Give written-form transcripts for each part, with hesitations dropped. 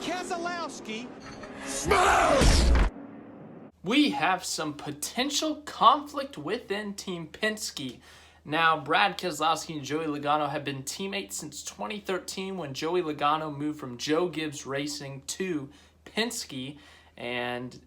Keselowski. We have some potential conflict within Team Penske. Now, Brad Keselowski and Joey Logano have been teammates since 2013 when Joey Logano moved from Joe Gibbs Racing to Penske, and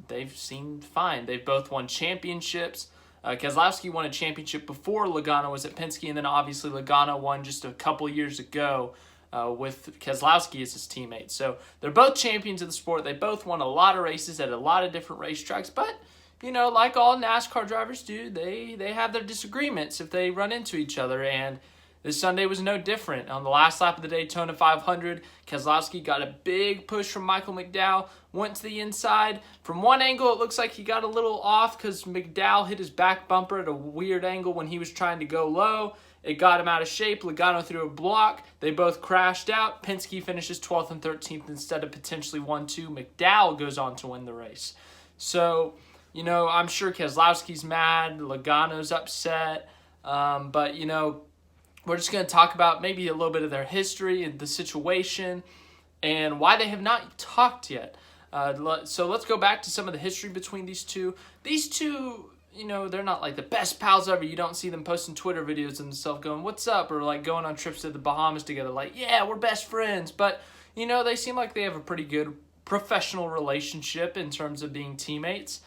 they've seemed fine. They've both won championships. Keselowski won a championship before Logano was at Penske, and then obviously Logano won just a couple years ago with Keselowski as his teammate. So they're both champions of the sport. They both won a lot of races at a lot of different racetracks, but like all NASCAR drivers do, they have their disagreements if they run into each other, and this Sunday was no different. On the last lap of the Daytona 500, Keselowski got a big push from Michael McDowell, went to the inside. From one angle, it looks like he got a little off because McDowell hit his back bumper at a weird angle when he was trying to go low. It got him out of shape. Logano threw a block. They both crashed out. Penske finishes 12th and 13th instead of potentially 1-2. McDowell goes on to win the race. So, I'm sure Keselowski's mad. Logano's upset. But, we're just going to talk about maybe a little bit of their history and the situation and why they have not talked yet. So let's go back to some of the history between these two. These two, they're not like the best pals ever. You don't see them posting Twitter videos of themselves going, "What's up?" or like going on trips to the Bahamas together like, "Yeah, we're best friends." But, they seem like they have a pretty good professional relationship in terms of being teammates.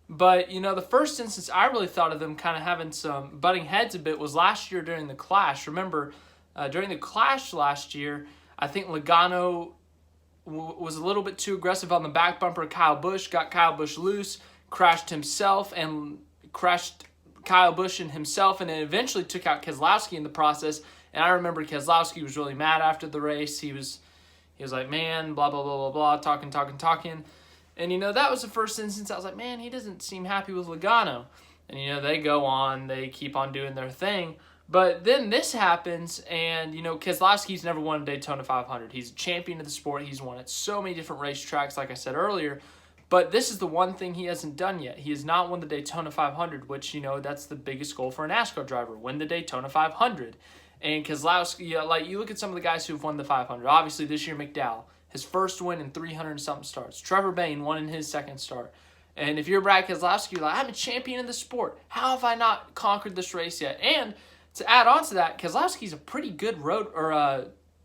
But, the first instance I really thought of them kind of having some butting heads a bit was last year during the Clash. Remember, during the Clash last year, I think Logano was a little bit too aggressive on the back bumper of Kyle Busch, got Kyle Busch loose, crashed Kyle Busch and himself, and then eventually took out Keselowski in the process. And I remember Keselowski was really mad after the race. He was like, "Man, blah, blah, blah, blah, blah," talking. And, that was the first instance I was like, man, he doesn't seem happy with Logano. And, they go on, they keep on doing their thing. But then this happens, and, Keselowski's never won a Daytona 500. He's a champion of the sport. He's won at so many different racetracks, like I said earlier. But this is the one thing he hasn't done yet. He has not won the Daytona 500, which, that's the biggest goal for a NASCAR driver, win the Daytona 500. And Keselowski, you look at some of the guys who've won the 500. Obviously, this year, McDowell. His first win in 300-something starts. Trevor Bayne won in his second start. And if you're Brad Keselowski, you're like, "I'm a champion of the sport. How have I not conquered this race yet?" And to add on to that, Keselowski's a pretty good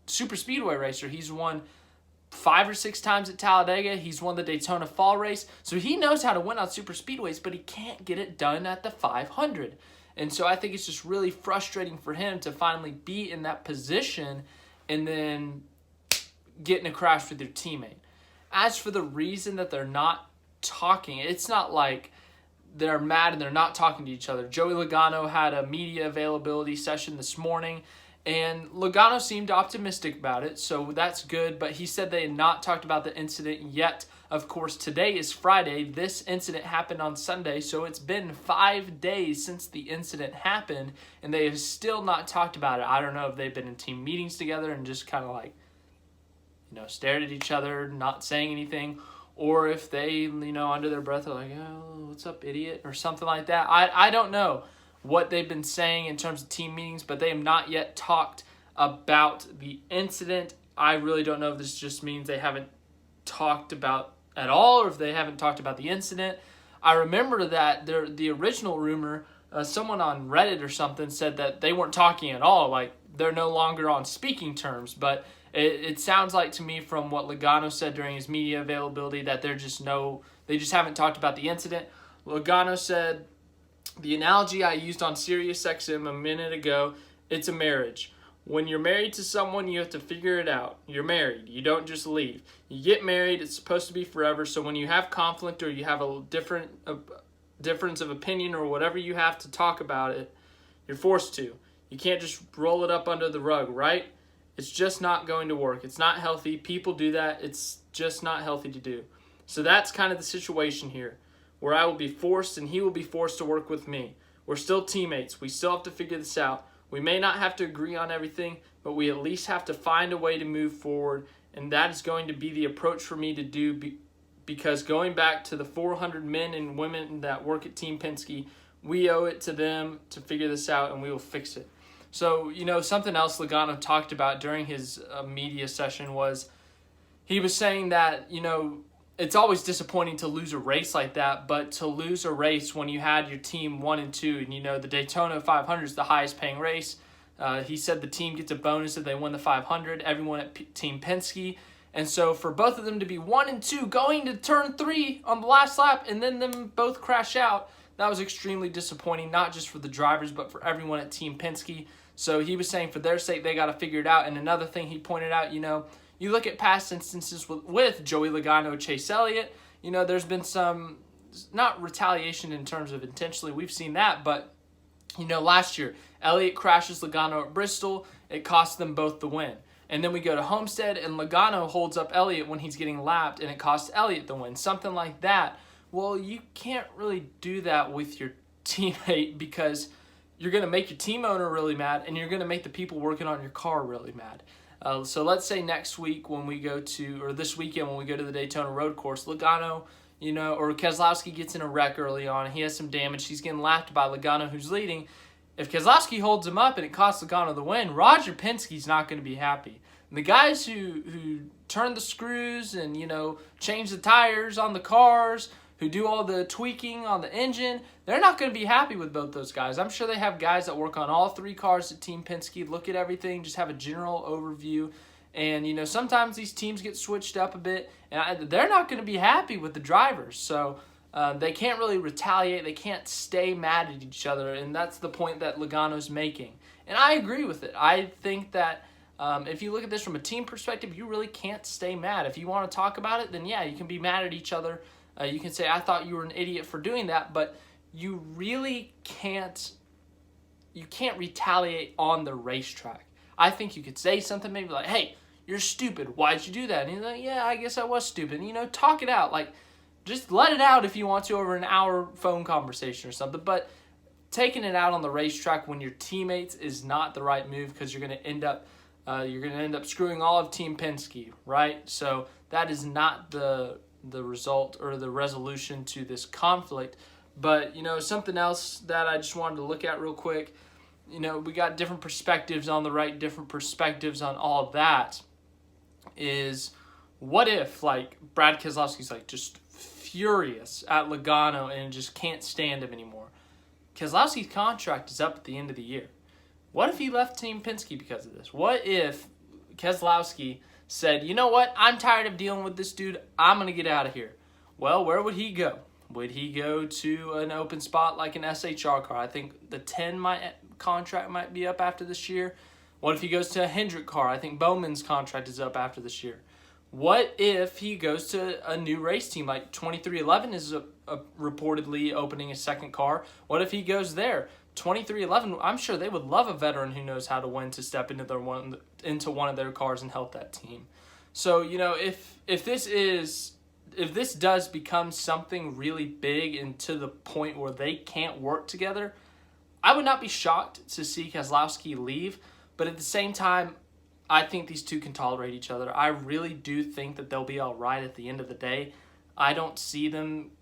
super speedway racer. He's won 5 or 6 times at Talladega. He's won the Daytona Fall Race. So he knows how to win on super speedways, but he can't get it done at the 500. And so I think it's just really frustrating for him to finally be in that position and then get in a crash with your teammate. As for the reason that they're not talking, it's not like they're mad and they're not talking to each other. Joey Logano had a media availability session this morning, and Logano seemed optimistic about it, so that's good, but he said they had not talked about the incident yet. Of course, today is Friday. This incident happened on Sunday, so it's been 5 days since the incident happened, and they have still not talked about it. I don't know if they've been in team meetings together and just kind of like, stared at each other, not saying anything, or if they, under their breath are like, "Oh, what's up, idiot?" or something like that. I don't know what they've been saying in terms of team meetings, but they have not yet talked about the incident. I really don't know if this just means they haven't talked about at all, or if they haven't talked about the incident. I remember that the original rumor, someone on Reddit or something said that they weren't talking at all, like they're no longer on speaking terms, but it sounds like to me from what Logano said during his media availability that they just haven't talked about the incident. Logano said, "The analogy I used on SiriusXM a minute ago, it's a marriage. When you're married to someone, you have to figure it out. You're married. You don't just leave. You get married, it's supposed to be forever, so when you have conflict or you have a difference of opinion or whatever you have to talk about it, you're forced to. You can't just roll it up under the rug, right? It's just not going to work. It's not healthy. People do that. It's just not healthy to do. So that's kind of the situation here, where I will be forced and he will be forced to work with me. We're still teammates. We still have to figure this out. We may not have to agree on everything, but we at least have to find a way to move forward, and that is going to be the approach for me to do because going back to the 400 men and women that work at Team Penske, we owe it to them to figure this out, and we will fix it." So, something else Logano talked about during his media session was he was saying that, it's always disappointing to lose a race like that, but to lose a race when you had your team 1 and 2, and the Daytona 500 is the highest paying race. He said the team gets a bonus if they win the 500, everyone at Team Penske. And so for both of them to be 1 and 2 going to turn 3 on the last lap and then them both crash out, that was extremely disappointing, not just for the drivers, but for everyone at Team Penske. So he was saying for their sake, they got to figure it out. And another thing he pointed out, you look at past instances with Joey Logano, Chase Elliott, there's been some, not retaliation in terms of intentionally, we've seen that, but, last year, Elliott crashes Logano at Bristol, it cost them both the win. And then we go to Homestead, and Logano holds up Elliott when he's getting lapped, and it costs Elliott the win, something like that. Well, you can't really do that with your teammate because you're going to make your team owner really mad, and you're going to make the people working on your car really mad. So let's say next week when we go to, or this weekend when we go to the Daytona road course, Logano, or Keselowski gets in a wreck early on, and he has some damage. He's getting lapped by Logano, who's leading. If Keselowski holds him up and it costs Logano the win, Roger Penske's not going to be happy. And the guys who turn the screws and, change the tires on the cars, who do all the tweaking on the engine, they're not going to be happy with both those guys. I'm sure they have guys that work on all 3 cars at Team Penske, look at everything, just have a general overview. And, sometimes these teams get switched up a bit, and they're not going to be happy with the drivers. So they can't really retaliate. They can't stay mad at each other, and that's the point that Logano's making. And I agree with it. I think that if you look at this from a team perspective, you really can't stay mad. If you want to talk about it, then yeah, you can be mad at each other. You can say, I thought you were an idiot for doing that, but you really can't retaliate on the racetrack. I think you could say something maybe like, hey, you're stupid. Why'd you do that? And he's like, yeah, I guess I was stupid. And, talk it out. Like, just let it out if you want to over an hour phone conversation or something. But taking it out on the racetrack when your teammates is not the right move because you're going to end up screwing all of Team Penske, right? So that is not the result or the resolution to this conflict. But, something else that I just wanted to look at real quick, we got different perspectives on the right, different perspectives on all of that, is what if, like, Brad Keselowski's, like, just furious at Logano and just can't stand him anymore. Keselowski's contract is up at the end of the year. What if he left Team Penske because of this? What if Keselowski said, you know what, I'm tired of dealing with this dude, I'm going to get out of here? Well, where would he go? Would he go to an open spot like an SHR car? I think the 10 contract might be up after this year. What if he goes to a Hendrick car? I think Bowman's contract is up after this year. What if he goes to a new race team like 2311 is reportedly opening a second car? What if he goes there? 2311, I'm sure they would love a veteran who knows how to win to step into one of their cars and help that team. So, if this does become something really big and to the point where they can't work together, I would not be shocked to see Keselowski leave. But at the same time, I think these two can tolerate each other. I really do think that they'll be all right at the end of the day. I don't see them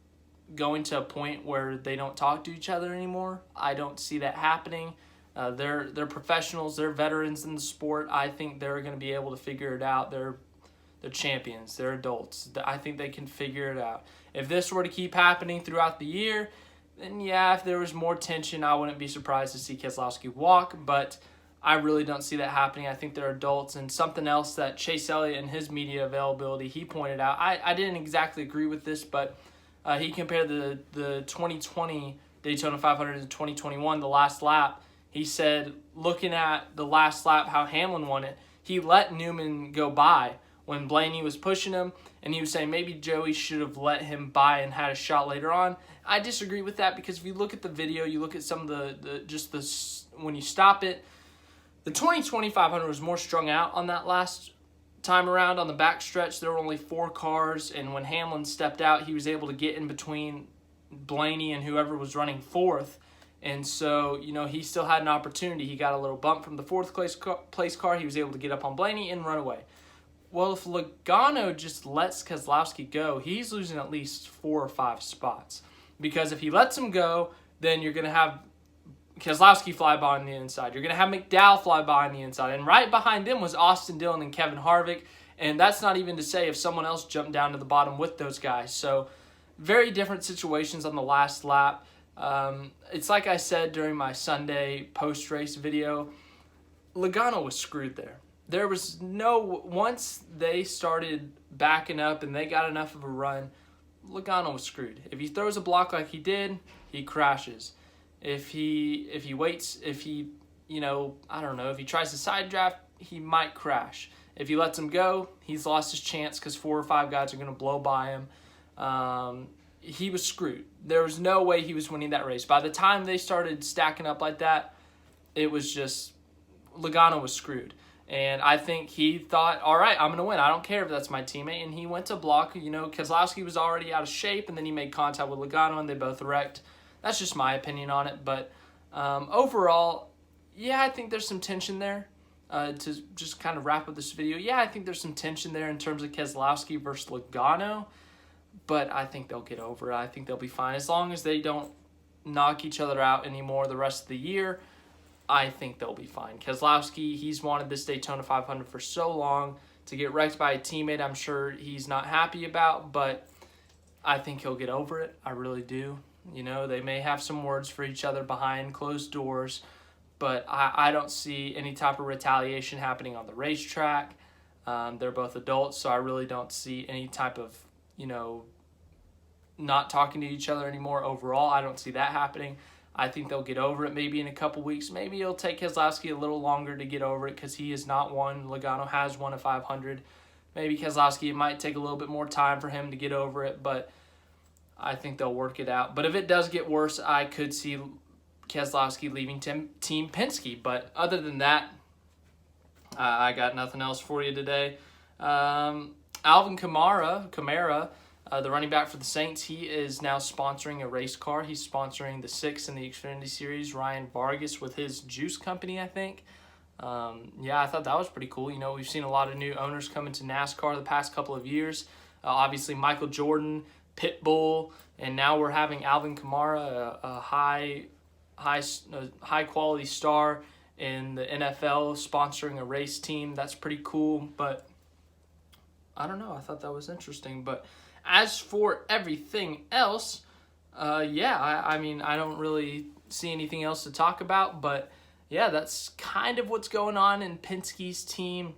going to a point where they don't talk to each other anymore. I don't see that happening. They're professionals. They're veterans in the sport. I think they're going to be able to figure it out. They're champions. They're adults. I think they can figure it out. If this were to keep happening throughout the year, then yeah, if there was more tension, I wouldn't be surprised to see Keselowski walk, but I really don't see that happening. I think they're adults. And something else that Chase Elliott in his media availability, he pointed out, I didn't exactly agree with this, but he compared the 2020 Daytona 500 to 2021, the last lap. He said, looking at the last lap, how Hamlin won it, he let Newman go by when Blaney was pushing him, and he was saying maybe Joey should have let him by and had a shot later on. I disagree with that because if you look at the video, you look at some of when you stop it, the 2020 500 was more strung out on that last time around on the backstretch. There were only 4 cars, and when Hamlin stepped out, he was able to get in between Blaney and whoever was running 4th. And so, he still had an opportunity. He got a little bump from the 4th place car. He was able to get up on Blaney and run away. Well, if Logano just lets Keselowski go, he's losing at least 4 or 5 spots. Because if he lets him go, then you're going to have Keselowski fly by on the inside. You're going to have McDowell fly by on the inside. And right behind them was Austin Dillon and Kevin Harvick. And that's not even to say if someone else jumped down to the bottom with those guys. So very different situations on the last lap. It's like I said during my Sunday post-race video, Logano was screwed there. There was once they started backing up and they got enough of a run, Logano was screwed. If he throws a block like he did, he crashes. If he waits, if he tries to side draft, he might crash. If he lets him go, he's lost his chance because 4 or 5 guys are going to blow by him. He was screwed. There was no way he was winning that race. By the time they started stacking up like that, it was just Logano was screwed. And I think he thought, all right, I'm going to win. I don't care if that's my teammate. And he went to block. Keselowski was already out of shape, and then he made contact with Logano, and they both wrecked. That's just my opinion on it. But overall, yeah, I think there's some tension there. To just kind of wrap up this video, yeah, I think there's some tension there in terms of Keselowski versus Logano, but I think they'll get over it. I think they'll be fine. As long as they don't knock each other out anymore the rest of the year, I think they'll be fine. Keselowski, he's wanted this Daytona 500 for so long. To get wrecked by a teammate, I'm sure he's not happy about, but I think he'll get over it. I really do. They may have some words for each other behind closed doors, but I don't see any type of retaliation happening on the racetrack. They're both adults, so I really don't see any type of, not talking to each other anymore overall. I don't see that happening. I think they'll get over it maybe in a couple weeks. Maybe it'll take Keselowski a little longer to get over it because he has not won. Logano has won a 500. Maybe Keselowski, it might take a little bit more time for him to get over it, but I think they'll work it out. But if it does get worse, I could see Keselowski leaving Team Penske. But other than that, I got nothing else for you today. Alvin Kamara, the running back for the Saints, he is now sponsoring a race car. He's sponsoring the 6 in the Xfinity Series, Ryan Vargas, with his juice company, I think. Yeah, I thought that was pretty cool. We've seen a lot of new owners come into NASCAR the past couple of years. Obviously, Michael Jordan, Pitbull, and now we're having Alvin Kamara, a high quality star in the NFL, sponsoring a race team. That's pretty cool, but I don't know. I thought that was interesting. But as for everything else, I mean, I don't really see anything else to talk about, but yeah, that's kind of what's going on in Penske's team.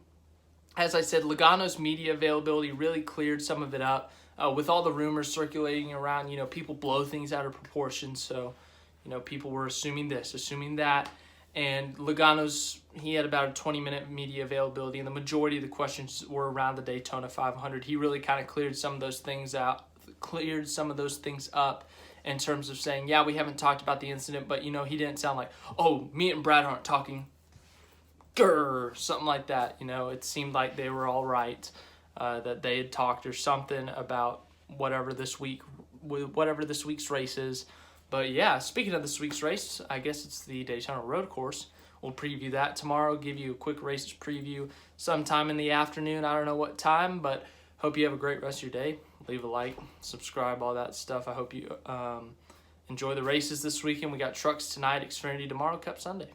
As I said, Logano's media availability really cleared some of it up. With all the rumors circulating around, people blow things out of proportion, so people were assuming this, assuming that, and he had about a 20-minute media availability, and the majority of the questions were around the Daytona 500. He really kind of cleared some of those things up in terms of saying, yeah, we haven't talked about the incident, but, he didn't sound like, oh, me and Brad aren't talking, grrr, something like that. It seemed like they were all right, that they had talked or something about whatever this week's race is. But yeah, speaking of this week's race, I guess it's the Daytona Road Course. We'll preview that tomorrow, give you a quick race preview sometime in the afternoon. I don't know what time, but hope you have a great rest of your day. Leave a like, subscribe, all that stuff. I hope you enjoy the races this weekend. We got trucks tonight, Xfinity tomorrow, Cup Sunday.